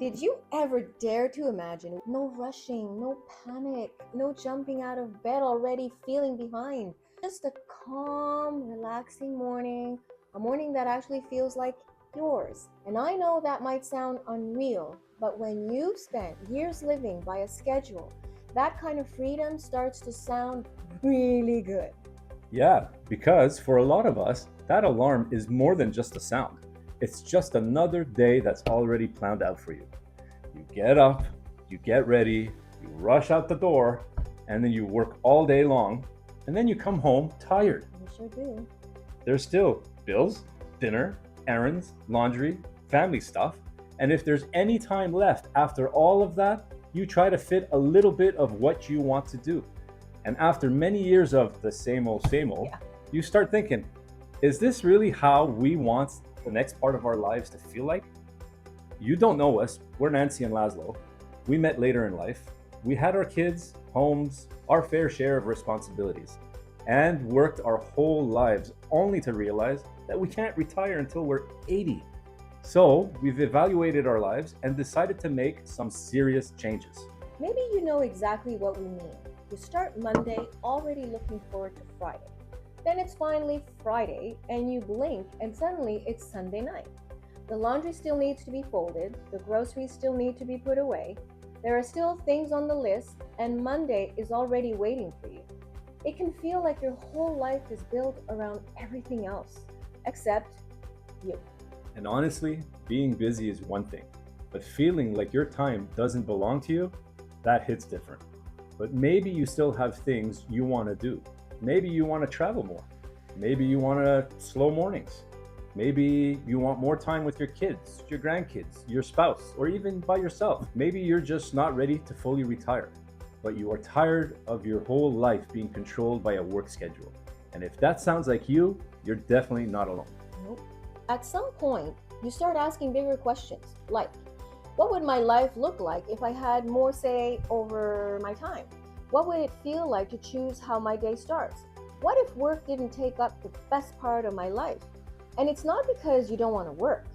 Did you ever dare to imagine no rushing, no panic, no jumping out of bed already feeling behind? Just a calm, relaxing morning, a morning that actually feels like yours. And I know that might sound unreal, but when you've spent years living by a schedule, that kind of freedom starts to sound really good. Yeah, because for a lot of us, that alarm is more than just a sound. It's just another day that's already planned out for you. You get up, you get ready, you rush out the door, and then you work all day long, and then you come home tired. You sure do. There's still bills, dinner, errands, laundry, family stuff, and if there's any time left after all of that, you try to fit a little bit of what you want to do. And after many years of the same old, Yeah. you start thinking, is this really how we want the next part of our lives to feel like? You don't know us. We're Nancy and Laszlo. We met later in life. We had our kids, homes, our fair share of responsibilities, and worked our whole lives only to realize that we can't retire until we're 80. So we've evaluated our lives and decided to make some serious changes. Maybe you know exactly what we mean. You start Monday already looking forward to Friday. Then it's finally Friday, and you blink, and suddenly it's Sunday night. The laundry still needs to be folded, the groceries still need to be put away, there are still things on the list, and Monday is already waiting for you. It can feel like your whole life is built around everything else, except you. And honestly, being busy is one thing, but feeling like your time doesn't belong to you, that hits different. But maybe you still have things you want to do. Maybe you want to travel more. Maybe you want to slow mornings. Maybe you want more time with your kids, your grandkids, your spouse, or even by yourself. Maybe you're just not ready to fully retire, but you are tired of your whole life being controlled by a work schedule. And if that sounds like you, you're definitely not alone. Nope. At some point, you start asking bigger questions, like, what would my life look like if I had more say over my time? What would it feel like to choose how my day starts? What if work didn't take up the best part of my life? And it's not because you don't want to work.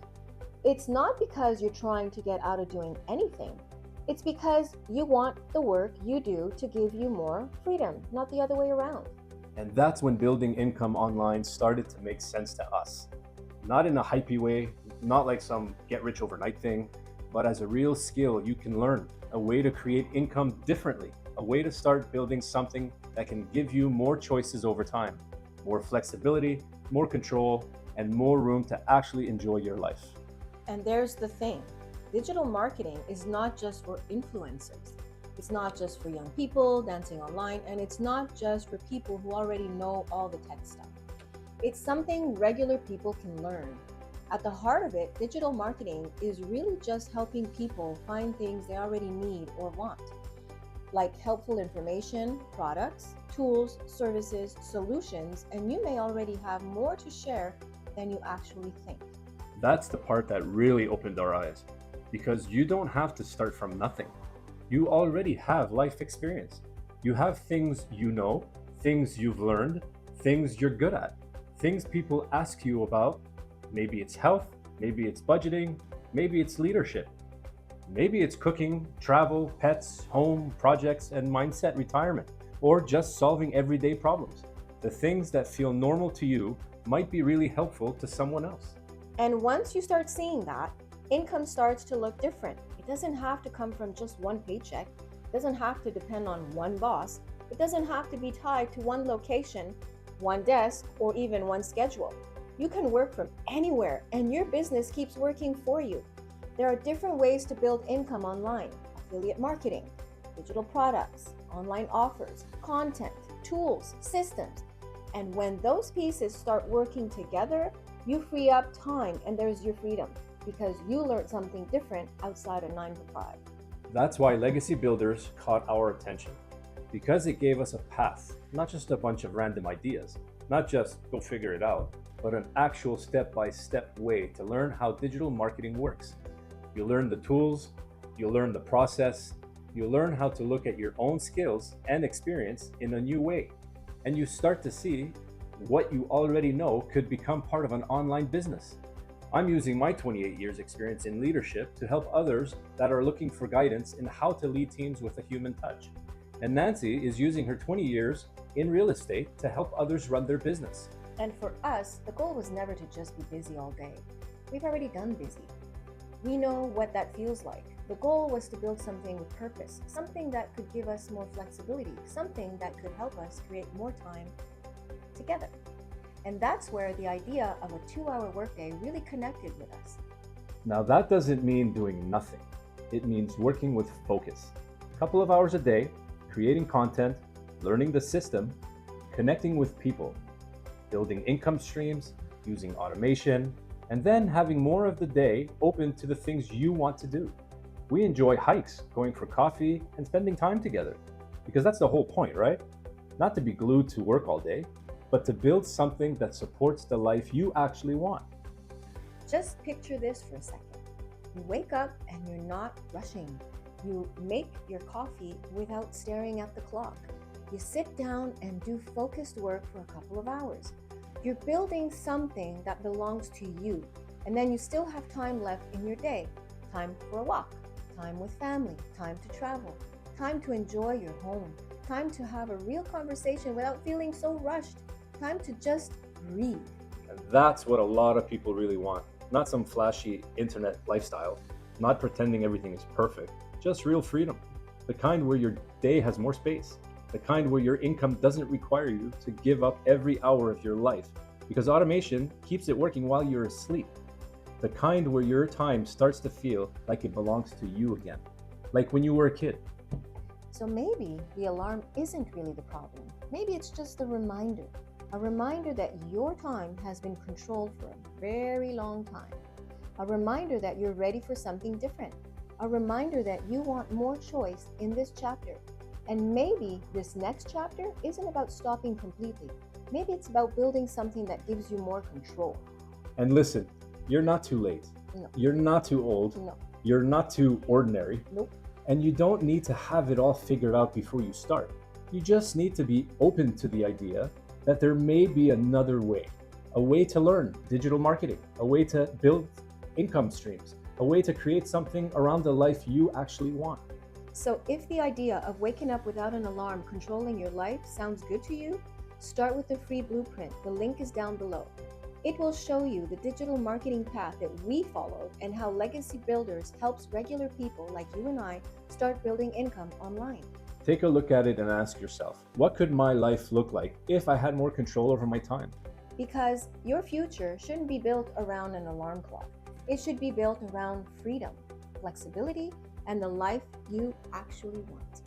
It's not because you're trying to get out of doing anything. It's because you want the work you do to give you more freedom, not the other way around. And that's when building income online started to make sense to us. Not in a hypey way, not like some get rich overnight thing, but as a real skill you can learn, a way to create income differently, a way to start building something that can give you more choices over time, more flexibility, more control, and more room to actually enjoy your life. And there's the thing, digital marketing is not just for influencers. It's not just for young people dancing online, and it's not just for people who already know all the tech stuff. It's something regular people can learn. At the heart of it, digital marketing is really just helping people find things they already need or want, like helpful information, products, tools, services, solutions, and you may already have more to share than you actually think. That's the part that really opened our eyes because you don't have to start from nothing. You already have life experience. You have things you know, things you've learned, things you're good at, things people ask you about. Maybe it's health, maybe it's budgeting, maybe it's leadership, maybe it's cooking, travel, pets, home, projects, and mindset retirement, or just solving everyday problems. The things that feel normal to you might be really helpful to someone else. And once you start seeing that, income starts to look different. It doesn't have to come from just one paycheck. It doesn't have to depend on one boss. It doesn't have to be tied to one location, one desk, or even one schedule. You can work from anywhere and your business keeps working for you. There are different ways to build income online: affiliate marketing, digital products, online offers, content, tools, systems. And when those pieces start working together, you free up time and there's your freedom because you learned something different outside of 9 to 5. That's why Legacy Builders caught our attention, because it gave us a path, not just a bunch of random ideas, not just go figure it out, but an actual step-by-step way to learn how digital marketing works. You learn the tools, you learn the process, you learn how to look at your own skills and experience in a new way, and you start to see what you already know could become part of an online business. I'm using my 28 years experience in leadership to help others that are looking for guidance in how to lead teams with a human touch. And Nancy is using her 20 years in real estate to help others run their business. And for us, the goal was never to just be busy all day. We've already done busy. We know what that feels like. The goal was to build something with purpose, something that could give us more flexibility, something that could help us create more time together. And that's where the idea of a 2-hour workday really connected with us. Now, that doesn't mean doing nothing, it means working with focus. A couple of hours a day, creating content, learning the system, connecting with people, building income streams, using automation, and then having more of the day open to the things you want to do. We enjoy hikes, going for coffee, and spending time together. Because that's the whole point, right? Not to be glued to work all day, but to build something that supports the life you actually want. Just picture this for a second. You wake up and you're not rushing. You make your coffee without staring at the clock. You sit down and do focused work for a couple of hours. You're building something that belongs to you, and then you still have time left in your day. Time for a walk, time with family, time to travel, time to enjoy your home, time to have a real conversation without feeling so rushed, time to just breathe. And that's what a lot of people really want. Not some flashy internet lifestyle, not pretending everything is perfect, just real freedom. The kind where your day has more space, the kind where your income doesn't require you to give up every hour of your life because automation keeps it working while you're asleep. The kind where your time starts to feel like it belongs to you again, like when you were a kid. So maybe the alarm isn't really the problem. Maybe it's just a reminder that your time has been controlled for a very long time. A reminder that you're ready for something different. A reminder that you want more choice in this chapter. And maybe this next chapter isn't about stopping completely. Maybe it's about building something that gives you more control. And listen, you're not too late. No. You're not too old. No. You're not too ordinary. Nope. And you don't need to have it all figured out before you start. You just need to be open to the idea that there may be another way, a way to learn digital marketing, a way to build income streams, a way to create something around the life you actually want. So if the idea of waking up without an alarm controlling your life sounds good to you, start with the free blueprint. The link is down below. It will show you the digital marketing path that we followed and how Legacy Builders helps regular people like you and I start building income online. Take a look at it and ask yourself, what could my life look like if I had more control over my time? Because your future shouldn't be built around an alarm clock. It should be built around freedom, flexibility, and the life you actually want.